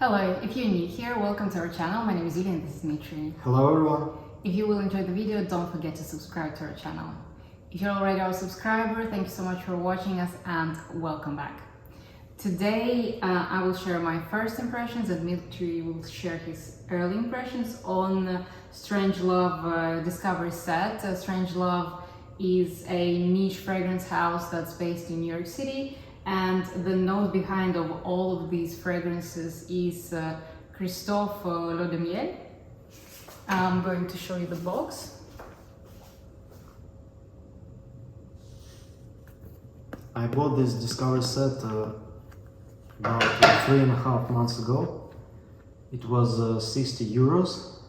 Hello, if you're new here, welcome to our channel. My name is Yulia and this is Dmitry. Hello everyone. If you will enjoy the video, don't forget to subscribe to our channel. If you're already our subscriber, thank you so much for watching us and welcome back. Today I will share my first impressions and Dmitry will share his early impressions on Strangelove Discovery Set. Strangelove is a niche fragrance house that's based in New York City, and the nose behind of all of these fragrances is Christophe Lodemiel. I'm going to show you the box. I bought this Discovery Set about 3.5 months ago. It was 60 euros.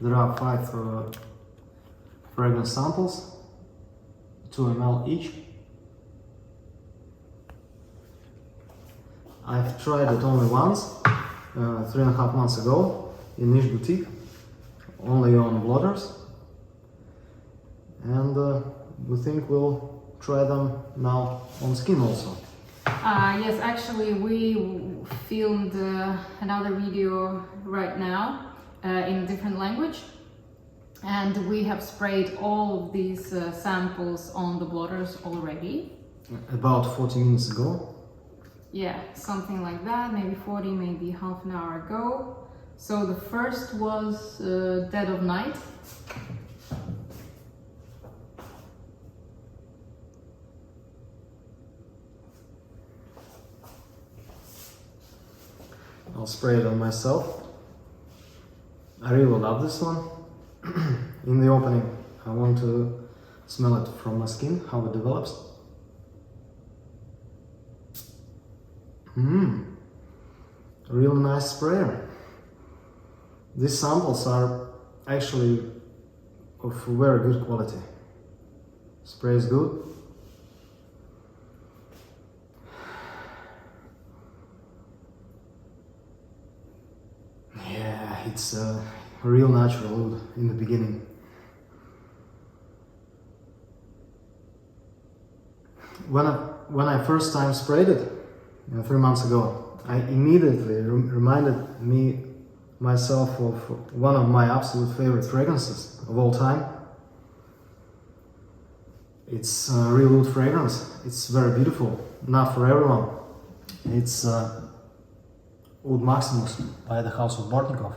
There are 5 fragrance samples, 2 ml each. I've tried it only once, 3.5 months ago, in niche boutique, only on blotters, and we think we'll try them now on skin also. Yes, actually we filmed another video right now in a different language, and we have sprayed all of these samples on the blotters already. About 40 minutes ago. Yeah, something like that, maybe 40, maybe half an hour ago. So the first was Dead of Night. I'll spray it on myself. I really love this one. In the opening, I want to smell it from my skin, how it develops. Real nice sprayer. These samples are actually of very good quality. Spray is good. Yeah, it's a real natural wood in the beginning. When I first time sprayed it, 3 months ago, I immediately reminded myself of one of my absolute favorite fragrances of all time. It's a real wood fragrance. It's very beautiful, not for everyone. It's Oud Maximus by the House of Bortnikov.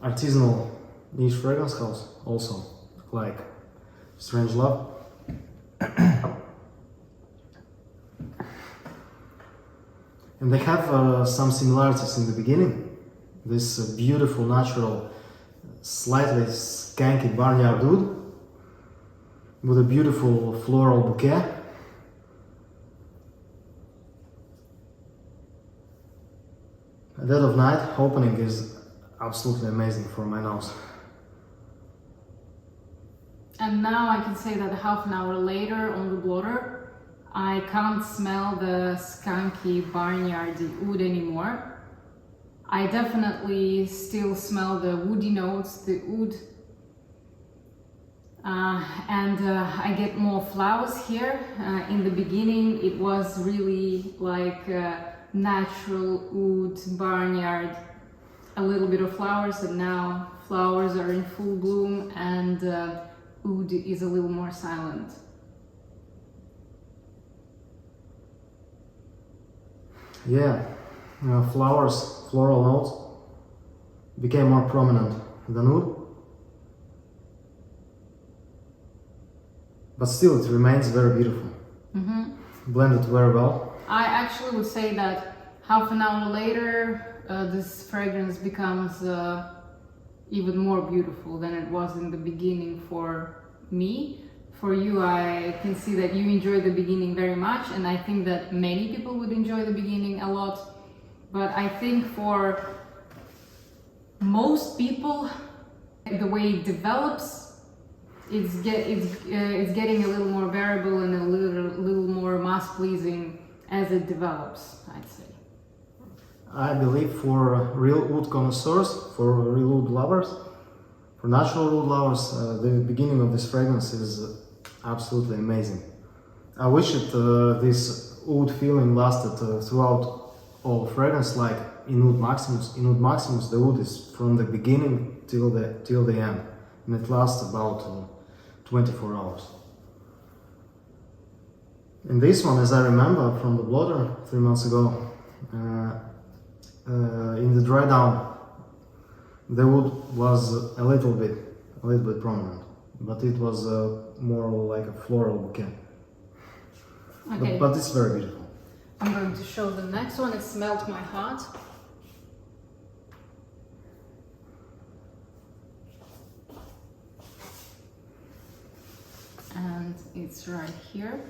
Artisanal niche fragrance house, also like Strangelove. And they have some similarities in the beginning. This beautiful, natural, slightly skanky barnyard wood with a beautiful floral bouquet. Dead of Night opening is absolutely amazing for my nose. And now I can say that half an hour later on the blotter, I can't smell the skunky barnyardy wood anymore. I definitely still smell the woody notes, the wood, and I get more flowers here. In the beginning it was really like natural wood, barnyard, a little bit of flowers, and now flowers are in full bloom and wood is a little more silent. Yeah, flowers, floral notes became more prominent than wood, but still it remains very beautiful. Blended very well. I actually would say that half an hour later this fragrance becomes even more beautiful than it was in the beginning for me. For you, I can see that you enjoy the beginning very much, and I think that many people would enjoy the beginning a lot. But I think for most people, the way it develops, it's getting a little more variable and a little more mass-pleasing as it develops, I'd say. I believe for real wood connoisseurs, for real wood lovers, for natural wood lovers, the beginning of this fragrance is absolutely amazing. I wish this wood feeling lasted throughout all fragrance like in Oud Maximus. In Oud Maximus, the wood is from the beginning till the end, and it lasts about 24 hours. In this one, as I remember from the blotter 3 months ago, in the dry down, the wood was a little bit prominent, but it was more like a floral bouquet. Okay. But it's very beautiful. I'm going to show the next one. It's Melt My Heart. And it's right here.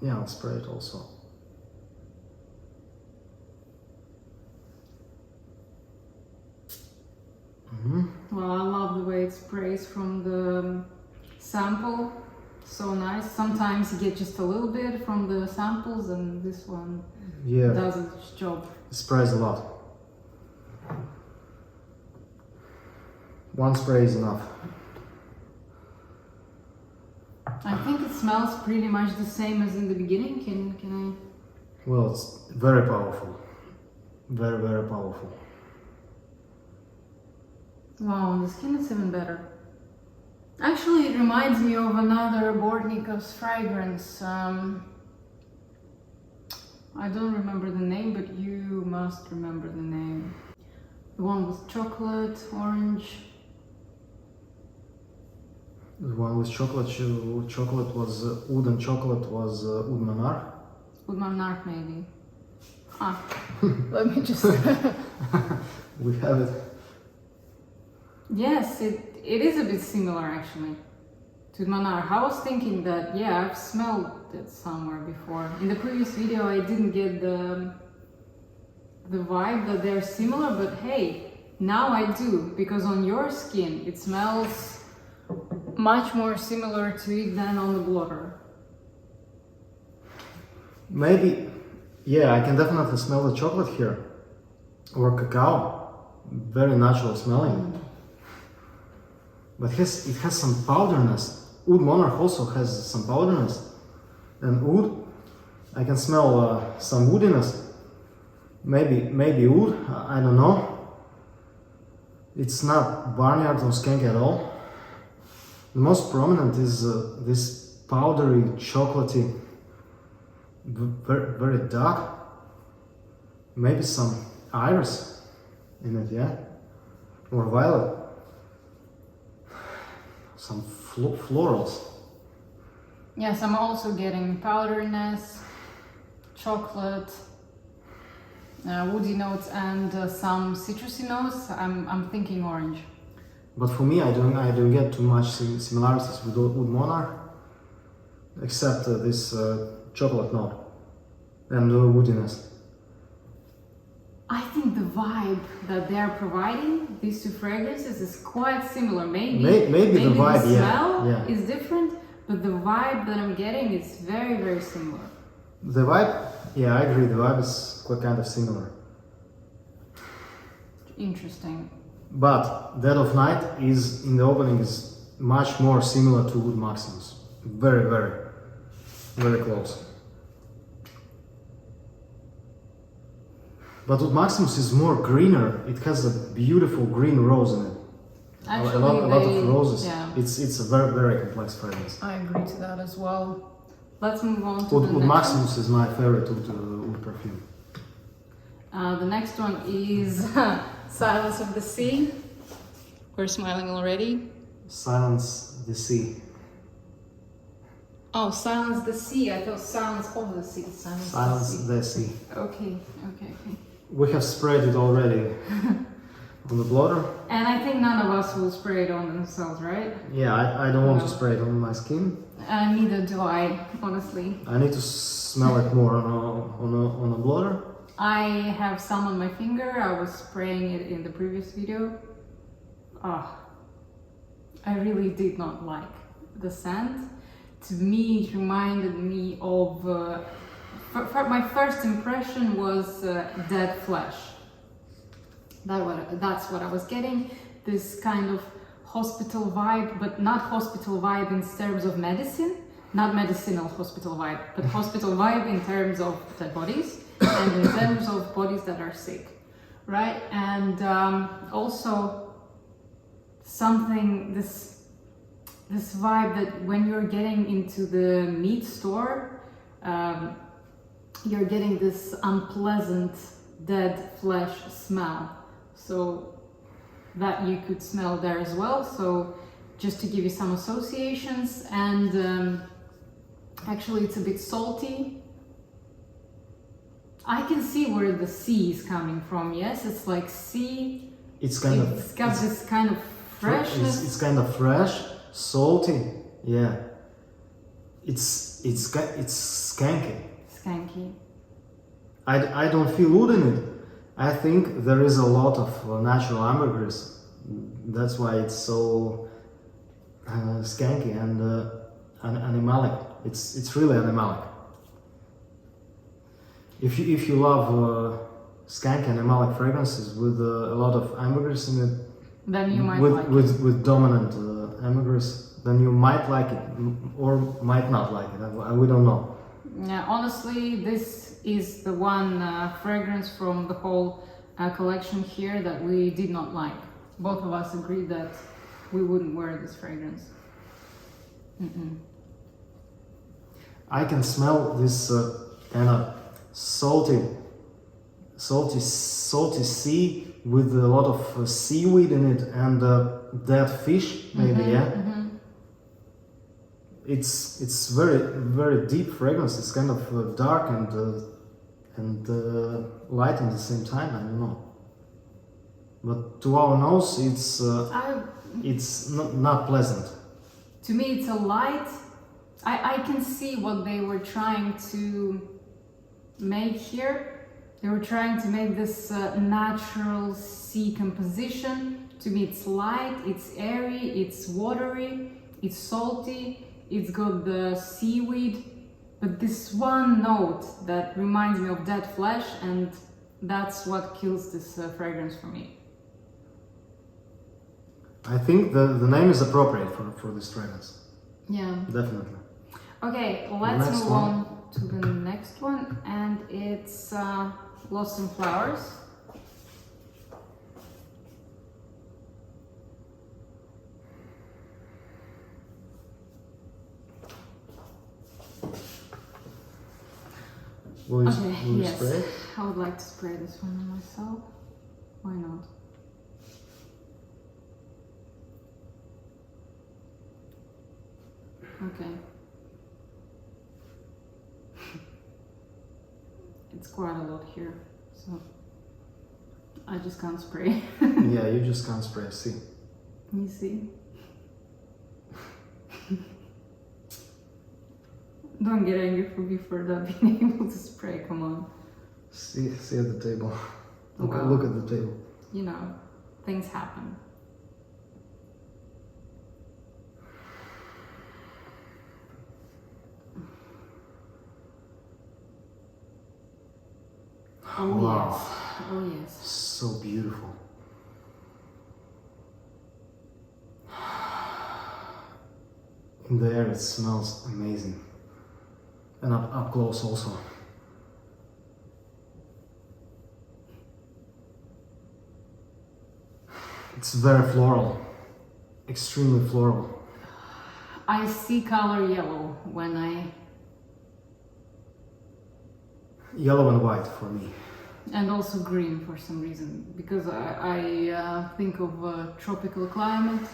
Yeah, I'll spray it also. Well, I love the way it sprays from the sample. So nice. Sometimes you get just a little bit from the samples, and this one does its job. It sprays a lot. One spray is enough. I think it smells pretty much the same as in the beginning. Can Well, it's very powerful. Very, very powerful. Wow, on the skin it's even better. Actually, it reminds me of another Bortnikov's fragrance. I don't remember the name, but you must remember the name. The one with chocolate, orange. The one with chocolate was Oud, and chocolate was Oud Monarch. Oud Monarch, maybe. Ah, let me just... We have it. Yes, it is a bit similar actually to Monarch. I was thinking that, yeah, I've smelled it somewhere before. In the previous video I didn't get the vibe that they're similar, but hey, now I do, because on your skin it smells much more similar to it than on the blotter. Maybe, yeah, I can definitely smell the chocolate here. Or cacao. Very natural smelling. But it has some powderness. Oud Monarch also has some powderness. And Oud, I can smell some woodiness. Maybe Oud, I don't know. It's not barnyard or skank at all. The most prominent is this powdery, chocolatey, very, very dark. Maybe some iris in it, yeah? Or violet. Some florals. Yes, I'm also getting powderiness, chocolate, woody notes, and some citrusy notes. I'm thinking orange. But for me, I don't get too much similarities with Oud Monarch, except this chocolate note and woodiness. I think the vibe that they're providing, these two fragrances, is quite similar. Maybe the vibe, the smell yeah. is different, but the vibe that I'm getting is very, very similar. The vibe, yeah, I agree. The vibe is quite kind of similar. Interesting. But Dead of Night is in the opening is much more similar to Oud Maximus. Very, very, very close. But Oud Maximus is more greener. It has a beautiful green rose in it. Actually, a lot of roses. Yeah. It's a very, very complex fragrance. I agree to that as well. Let's move on to Oud the next Maximus is my favorite Oud perfume. The next one is Silence of the Sea. We're smiling already. Silence the Sea. Oh, Silence the Sea. I thought Silence of the Sea. Silence the Sea. Okay. We have sprayed it already on the blotter. And I think none of us will spray it on themselves, right? Yeah, I don't want to spray it on my skin. Neither do I, honestly. I need to smell it more on a blotter. I have some on my finger. I was spraying it in the previous video. I really did not like the scent. To me, it reminded me of... my first impression was dead flesh. That's what I was getting. This kind of hospital vibe, but not hospital vibe in terms of medicine, not medicinal hospital vibe, but hospital vibe in terms of dead bodies and in terms of bodies that are sick, right? And also something, this vibe that when you're getting into the meat store, you're getting this unpleasant dead flesh smell. So that you could smell there as well. So just to give you some associations, and actually it's a bit salty. I can see where the sea is coming from. Yes, it's like sea. It's got this kind of freshness. It's kind of fresh, salty. Yeah. It's skanky. Skanky. I don't feel wood in it. I think there is a lot of natural ambergris. That's why it's so skanky and animalic. It's really animalic. If you love skanky animalic fragrances with a lot of ambergris in it, then you might like it. With dominant ambergris, then you might like it or might not like it. We don't know. Yeah, honestly, this is the one fragrance from the whole collection here that we did not like. Both of us agreed that we wouldn't wear this fragrance. I can smell this kind of salty sea with a lot of seaweed in it and dead fish, maybe. It's very deep fragrance. It's kind of dark and light at the same time. I don't know, but to our nose, it's not pleasant. To me, it's a light. I can see what they were trying to make here. They were trying to make this natural sea composition. To me, it's light, it's airy, it's watery, it's salty. It's got the seaweed, but this one note that reminds me of dead flesh, and that's what kills this fragrance for me. I think the name is appropriate for this fragrance. Yeah. Definitely. Okay, let's move on to the next one, and it's Lostinflowers. Will you spray? I would like to spray this one on myself. Why not? Okay. It's quite a lot here, so I just can't spray. Yeah, you just can't spray. See? You see? Don't get angry for me for not being able to spray, come on. See at the table. Well, look at the table. You know, things happen. Oh wow. Yes, oh yes. So beautiful. In the air it smells amazing. And up close also. It's very floral. Extremely floral. I see color yellow when I... Yellow and white for me. And also green for some reason, because I think of a tropical climate.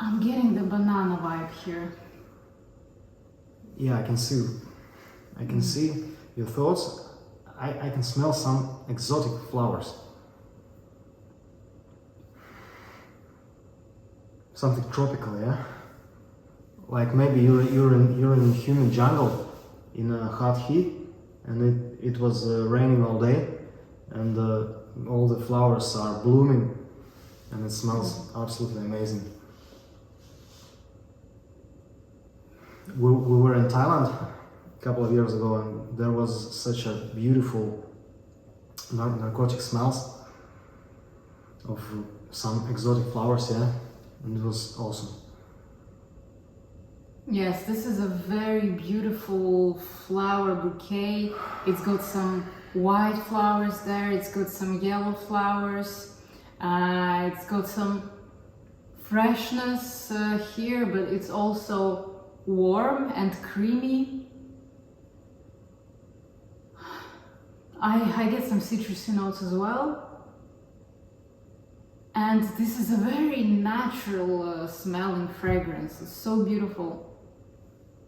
I'm getting the banana vibe here. Yeah, I can see your thoughts. I can smell some exotic flowers. Something tropical, yeah? Like maybe you're in a human jungle in a hot heat, and it was raining all day, and all the flowers are blooming, and it smells absolutely amazing. We were in Thailand a couple of years ago, and there was such a beautiful narcotic smells of some exotic flowers, yeah, and it was awesome. Yes, this is a very beautiful flower bouquet. It's got some white flowers there, it's got some yellow flowers, it's got some freshness here, but it's also warm and creamy. I get some citrusy notes as well. And this is a very natural smelling fragrance. It's so beautiful.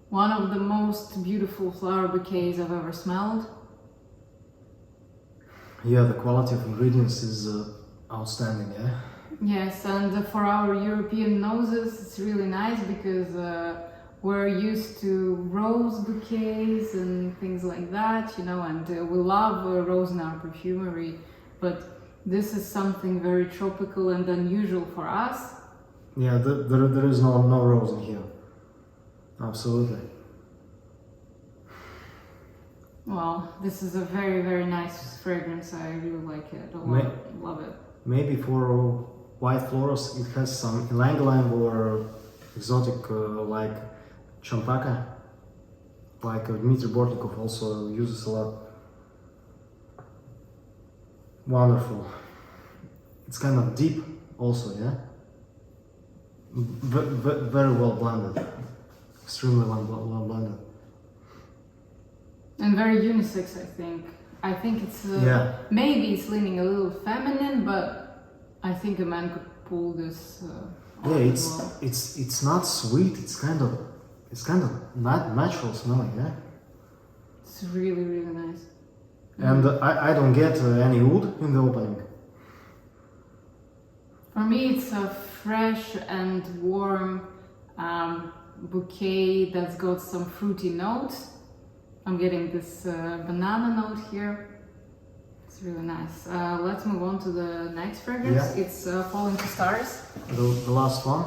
One of the most beautiful flower bouquets I've ever smelled. Yeah, the quality of ingredients is outstanding, yeah? Yes, and for our European noses, it's really nice because we're used to rose bouquets and things like that, you know, and we love rose in our perfumery, but this is something very tropical and unusual for us. Yeah, there is no rose in here. Absolutely. Well, this is a very, very nice fragrance. I really like it. Love it. Maybe for white florals it has some ylang-ylang or exotic like champaka, like Dmitry Bortnikov also uses a lot. Wonderful. It's kind of deep also, yeah? Very well blended. Extremely well blended. And very unisex, I think. I think it's yeah. Maybe it's leaning a little feminine, but I think a man could pull this. Yeah, it's not sweet. It's kind of not natural smelling. Yeah. It's really, really nice. And I don't get any wood in the opening. For me, it's a fresh and warm bouquet that's got some fruity notes. I'm getting this banana note here. It's really nice. Let's move on to the next fragrance. Yeah. It's Fallintostars. The last one.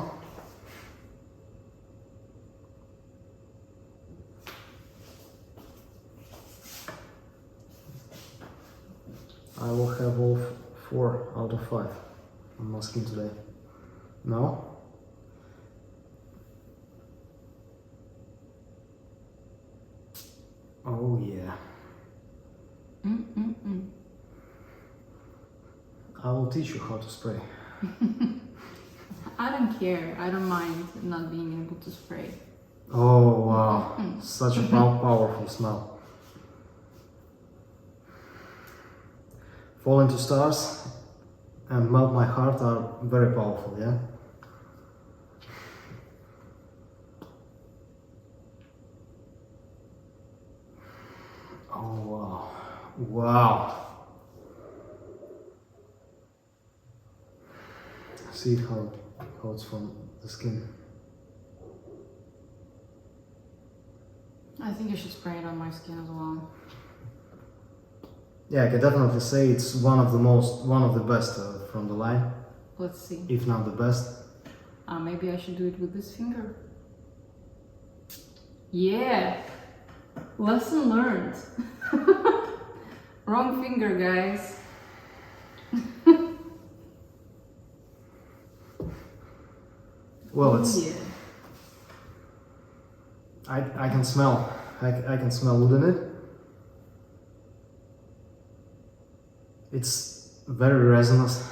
I will have all 4 out of 5 on my skin today. No? Oh yeah. I will teach you how to spray. I don't care. I don't mind not being able to spray. Oh wow. Such a powerful smell. Fallintostars and Melt My Heart are very powerful, yeah? Oh wow. Wow. See how it's from the skin. I think you should spray it on my skin as well. Yeah, I can definitely say it's one of the best from the line. Let's see. If not the best. Maybe I should do it with this finger. Yeah. Lesson learned. Wrong finger, guys. Well, it's. Yeah. I can smell. I can smell wood in it. It's very resinous.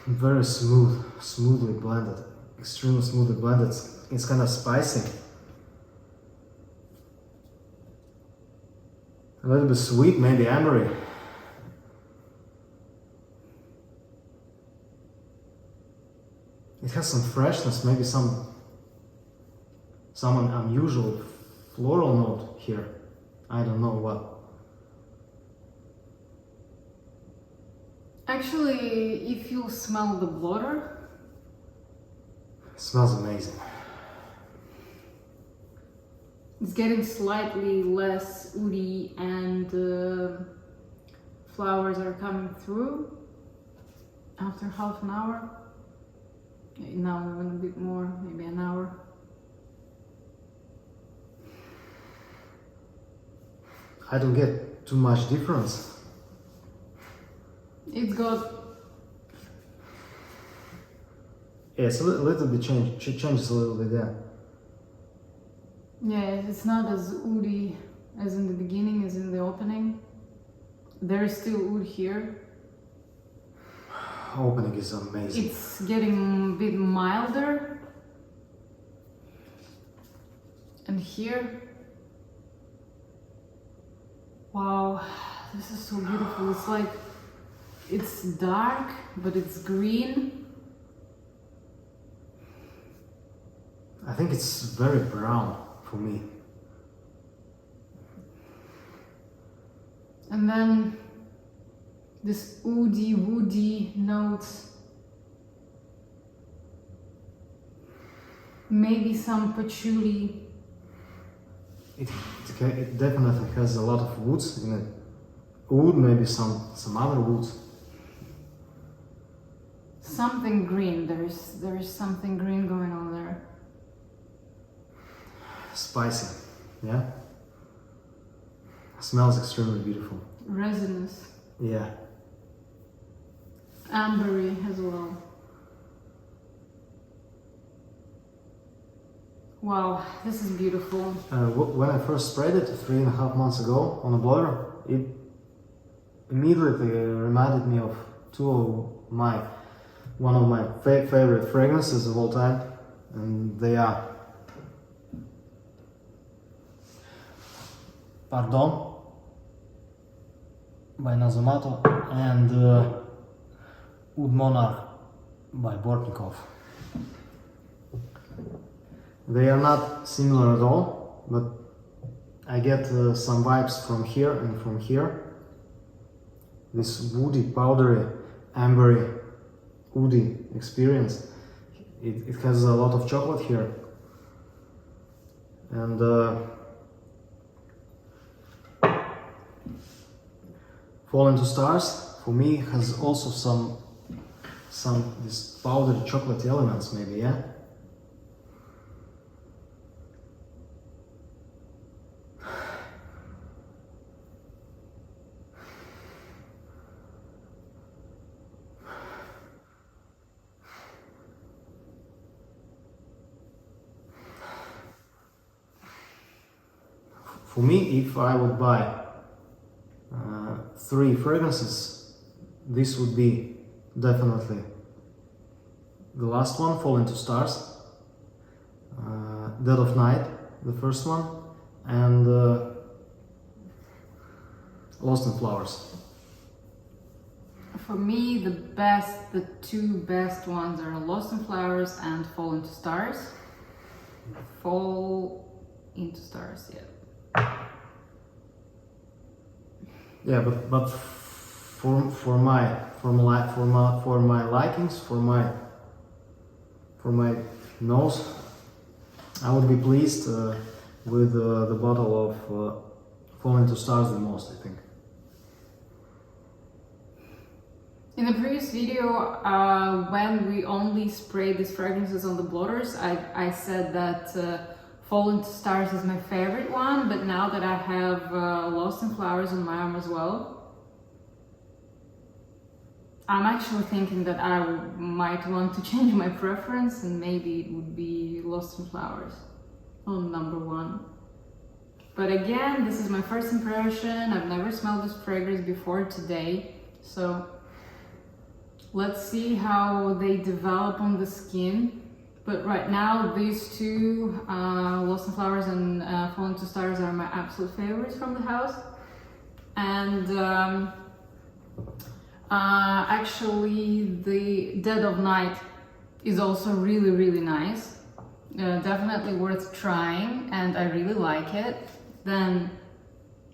Very smoothly blended. Extremely smoothly blended. It's kind of spicy. A little bit sweet, maybe ambery. It has some freshness, maybe some unusual floral note here. I don't know what. Actually, if you smell the blotter, it smells amazing. it's getting slightly less woody and flowers are coming through after half an hour. Now even a bit more, maybe an hour. I don't get too much difference. It's got... Yeah, it's a little bit changes a little bit, yeah. Yeah, it's not as woody as in the beginning, as in the opening. There is still wood here. Opening is amazing. It's getting a bit milder. And here, wow, this is so beautiful. It's like, it's dark, but it's green. I think it's very brown for me. And then this woody notes. Maybe some patchouli. It definitely has a lot of woods in it. Wood, maybe some other woods. Something green. There is something green going on there. Spicy, yeah. Smells extremely beautiful. Resinous. Yeah. Ambery as well. Wow, this is beautiful. When I first sprayed it 3.5 months ago on a blower, it immediately reminded me of one of my favorite fragrances of all time, and they are Pardon by Nazomato and Oud Monarch by Bortnikov. They are not similar at all, but I get some vibes from here and from here. This woody, powdery, ambery, woody experience. It has a lot of chocolate here. And Fallintostars for me has also some this powdery chocolate elements, maybe, yeah. For me, if I would buy 3 fragrances, this would be definitely the last one, Fallintostars, Dead of Night, the first one, and Lostinflowers. For me, the 2 best ones are Lostinflowers and Fall into Stars. Fall into Stars, yeah. Yeah, but for my likings, for my nose, I would be pleased with the bottle of Fall into Stars the most, I think. In the previous video, when we only sprayed these fragrances on the blotters, I said that Fall into Stars is my favorite one, but now that I have Lostinflowers on my arm as well, I'm actually thinking that I might want to change my preference, and maybe it would be Lostinflowers on number 1. But again, this is my first impression. I've never smelled this fragrance before today, so let's see how they develop on the skin. But right now, these 2, Lostinflowers and Fall into Stars, are my absolute favorites from the house. And actually, the Dead of Night is also really, really nice. Definitely worth trying, and I really like it. Then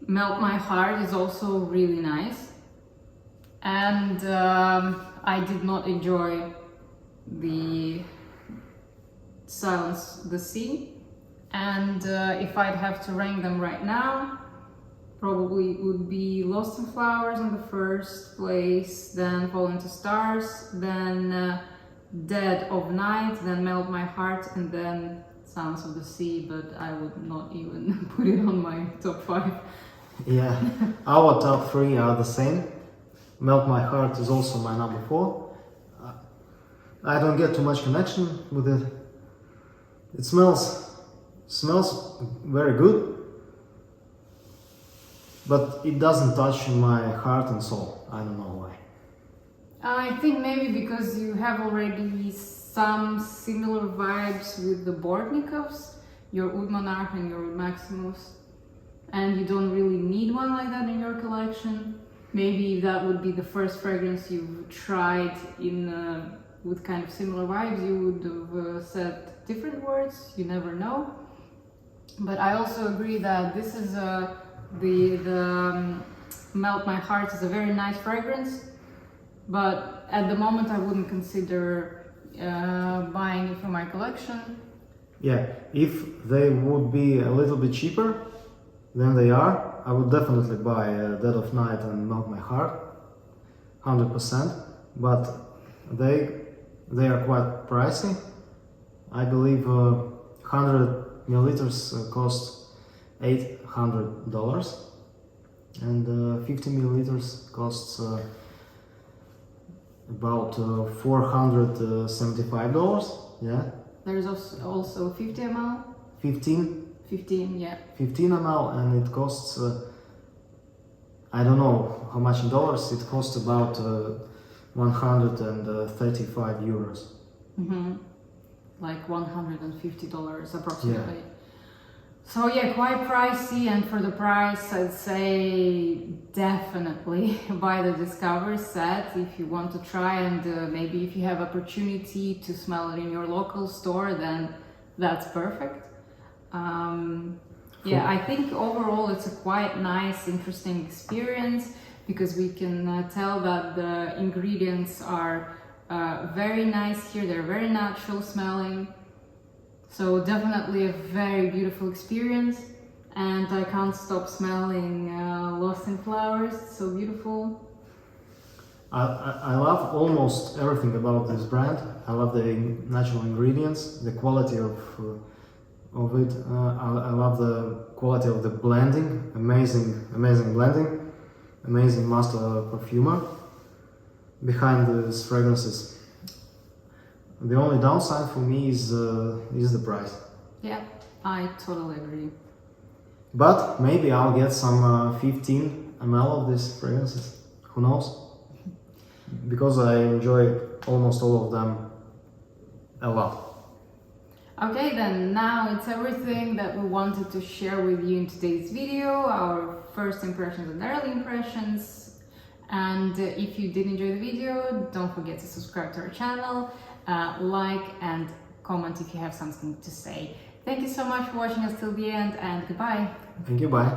Melt My Heart is also really nice. And I did not enjoy the Silencethesea, and if I'd have to rank them right now, probably it would be Lostinflowers in the first place, then Fall into Stars, then Dead of Night, then Melt My Heart, and then Silencethesea, but I would not even put it on my top 5 Yeah, our top 3 are the same. Melt My Heart is also my number 4. I don't get too much connection with it. It smells very good, but it doesn't touch my heart and soul. I don't know why. I think maybe because you have already some similar vibes with the Bortnikovs, your Oud Monarch and your Oud Maximus, and you don't really need one like that in your collection. Maybe that would be the first fragrance you've tried in with kind of similar vibes, you would have said different words, you never know. But I also agree that this is the Melt My Heart is a very nice fragrance, but at the moment I wouldn't consider buying it for my collection. Yeah, if they would be a little bit cheaper than they are, I would definitely buy Dead of Night and Melt My Heart, 100%. But they are quite pricey. I believe 100 milliliters cost $800, and 50 milliliters costs about $475. Yeah. There's also 50 ml. 15, yeah. 15 ml, and it costs, I don't know how much in dollars, it costs about 135 euros. Like $150 approximately. Yeah. So yeah, quite pricey, and for the price I'd say definitely buy the Discover set if you want to try, and maybe if you have opportunity to smell it in your local store, then that's perfect. Yeah, I think overall it's a quite nice, interesting experience because we can tell that the ingredients are very nice here, they're very natural smelling. So definitely a very beautiful experience, and I can't stop smelling Lostinflowers, it's so beautiful. I love almost everything about this brand. I love the natural ingredients, the quality of it. I love the quality of the blending, amazing blending, amazing master perfumer behind these fragrances. The only downside for me is the price. Yeah, I totally agree. But maybe I'll get some 15 ml of these fragrances. Who knows? Because I enjoy almost all of them a lot. Okay, then now it's everything that we wanted to share with you in today's video, our first impressions and early impressions. And if you did enjoy the video, don't forget to subscribe to our channel, like and comment if you have something to say. Thank you so much for watching us till the end, and goodbye. Thank you, bye.